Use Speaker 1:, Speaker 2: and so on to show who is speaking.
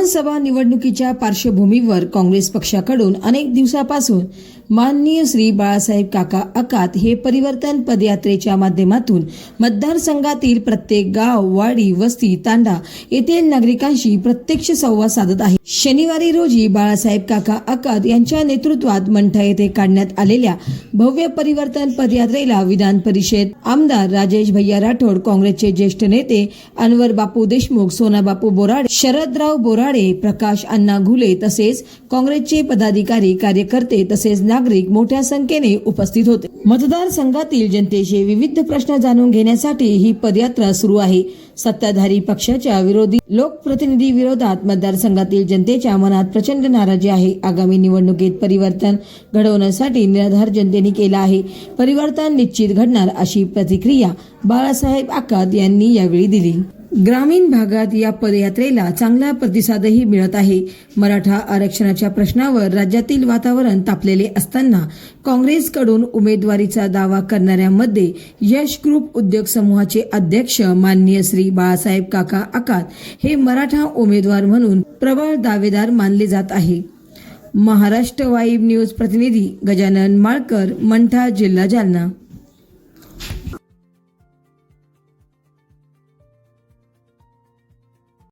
Speaker 1: विधानसभा निवडणुकीच्या पार्श्वभूमीवर काँग्रेस पक्षाकडून अनेक दिवसापासून माननीय श्री बाळासाहेब काका आकात हे परिवर्तन पदयात्रेच्या माध्यमातून मतदारसंघातील प्रत्येक गाव, वाडी, वस्ती, तांडा येथील नागरिकांशी प्रत्यक्ष संवाद साधत आहे। शनिवारी रोजी बाळासाहेब काका आकात यांच्या नेतृत्वात मंठा येथे काढण्यात आलेल्या भव्य परिवर्तन पदयात्रेला विधान परिषद आमदार राजेश भैया राठोड, काँग्रेसचे ज्येष्ठ नेते अनवर बापू देशमुख, सोना बापू बोराडे, शरदराव बोराडे, प्रकाश अण्णा घुले तसेच काँग्रेसचे पदाधिकारी, कार्यकर्ते तसेच नागरिक मोठ्या संख्येने उपस्थित होते। मतदारसंघातील जनतेचे विविध प्रश्न जाणून घेण्यासाठी ही पदयात्रा सुरू आहे। सत्ताधारी पक्षाच्या विरोधी लोकप्रतिनिधी विरोधात मतदारसंघातील जनतेच्या मनात प्रचंड नाराजी आहे। आगामी निवडणुकीत परिवर्तन घडवण्यासाठी निराधार जनतेने केला आहे। परिवर्तन निश्चित घडणार अशी प्रतिक्रिया बाळासाहेब आकात यांनी यावेळी दिली। ग्रामीण भागात या पदयात्रेला चांगला प्रतिसादही मिळत आहे। मराठा आरक्षणाच्या प्रश्नावर राज्यातील वातावरण तापलेले असताना काँग्रेसकडून उमेदवारीचा दावा करणाऱ्यांमध्ये यश ग्रुप उद्योग समूहाचे अध्यक्ष माननीय श्री बाळासाहेब काका आकात हे मराठा उमेदवार म्हणून प्रबळ दावेदार मानले जात आहे। महाराष्ट्र वाईब न्यूज प्रतिनिधी गजानन माळकर, मंठा, जिल्हा जालना।